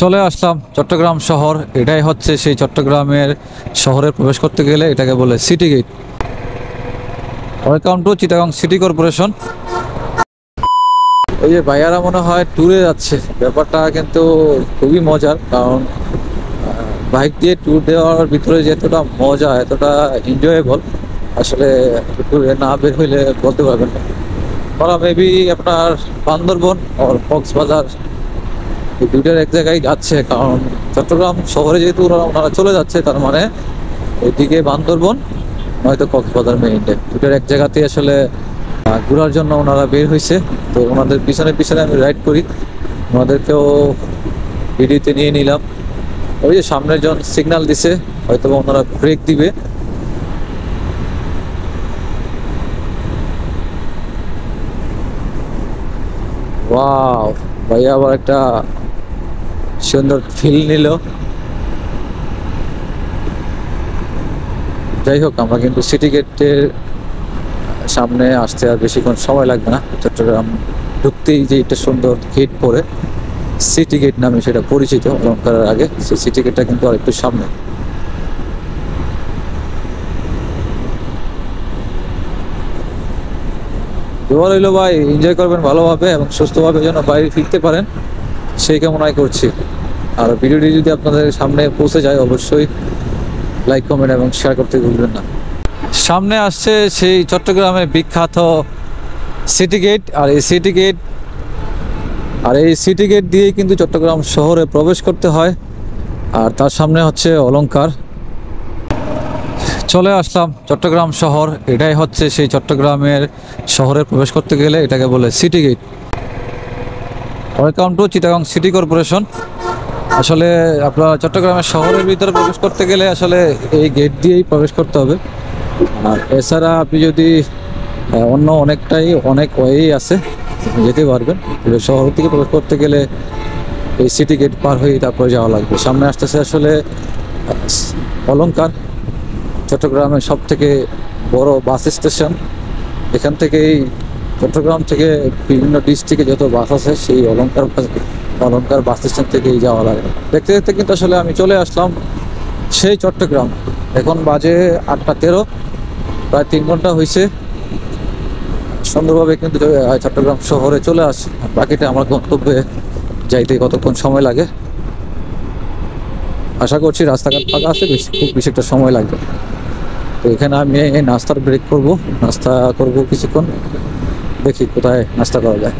চলে আসলাম চট্টগ্রাম শহর। এটাই হচ্ছে সেই চট্টগ্রামের শহরে প্রবেশ করতে গেলে এটাকে বলে city gate. Welcome to Chittagong city corporation. ওই যে ভাইয়ারা মনে হয় ট্যুরে যাচ্ছে, ব্যাপারটা কিন্তু খুবই মজার, কারণ বাইক দিয়ে ট্যুর দেওয়ার ভিতরে যে এতটা মজা, এতটা এনজয়েবল, আসলে ট্যুরে না বের হইলে বলতে পারবেন না। ওরা মেবি আপনার বান্দরবন আর কক্সবাজার এই দুইটার এক জায়গায় যাচ্ছে, কারণ চট্টগ্রাম শহরে যেহেতু ওনারা চলে যাচ্ছে, তার মানে ওইদিকে বান্দরবন নয়তো কক্সবাজার মেইনটে দুইটার এক জায়গাতে আসলে ঘোরার জন্য ওনারা বের হয়েছে। তো ওনাদের পিছনে পিছনে আমি রাইড করি, ওনাদেরকেও ভিডিওতে নিয়ে নিলাম। ওই যে সামনের জন সিগন্যাল দিছে, হয়তো ওনারা ব্রেক দিবে। ওয়াও, ভাইয়া আবার একটা সুন্দর ফিল নিল। যাই হোক, আমরা কিন্তু সিটি গেটের সামনে আসতে আর বেশিক্ষণ সময় লাগবে না। চট্টগ্রাম ঢুকতেই যে একটা সুন্দর গেট পড়ে, সিটি গেট নামে সেটা পরিচিত অলঙ্কারের আগে, সেই সিটি গেটটা কিন্তু আর একটু সামনে। দোয়া রইল ভাই, এনজয় করবেন ভালোভাবে এবং সুস্থভাবে যেন বাইরে ফিরতে পারেন, সেই কামনাই করছি। আর ভিডিওটি যদি আপনাদের সামনে পৌঁছে যায়, অবশ্যই লাইক, কমেন্ট এবং শেয়ার করতে ভুলবেন না। সামনে আসছে সেই চট্টগ্রামের বিখ্যাত সিটি গেট, আর এই সিটি গেট দিয়েই কিন্তু চট্টগ্রাম শহরে প্রবেশ করতে হয়। আর তার সামনে হচ্ছে অলংকার। চলে আসলাম চট্টগ্রাম শহর। এটাই হচ্ছে সেই চট্টগ্রামের শহরে প্রবেশ করতে গেলে এটাকে বলে city gate. Welcome to Chittagong city corporation. আসলে আপনার চট্টগ্রামের শহরের ভিতরে প্রবেশ করতে গেলে আসলে এই গেট দিয়েই প্রবেশ করতে হবে। আর এছাড়া আপনি যদি অন্য অনেক ওয়েই আছে, যেতে পারবেন। শহর থেকে প্রবেশ করতে গেলে এই সিটি গেট পার হয়ে তারপরে যাওয়া লাগবে। সামনে আসতেছে আসলে অলংকার, চট্টগ্রামের সব থেকে বড় বাস স্টেশন। এখান থেকেই চট্টগ্রাম থেকে বিভিন্ন ডিস্ট্রিক্টে যত বাস আছে, সেই অলংকার বাস স্টেশন থেকেই যাওয়া লাগে। দেখতে দেখতে কিন্তু আসলে আমি চলে আসলাম সেই চট্টগ্রাম। এখন বাজে 8:13, প্রায় 3 ঘন্টা হয়েছে। সুন্দরভাবে কিন্তু চট্টগ্রাম শহরে চলে আসি। বাকিটা আমার গন্তব্যে যাইতে কতক্ষণ সময় লাগে, আশা করছি রাস্তাঘাট ফাঁকা আছে, খুব বেশি একটা সময় লাগবে। তো এখানে আমি নাস্তার ব্রেক করব, নাস্তা করব কিছুক্ষণ, দেখি কোথায় নাস্তা করা যায়।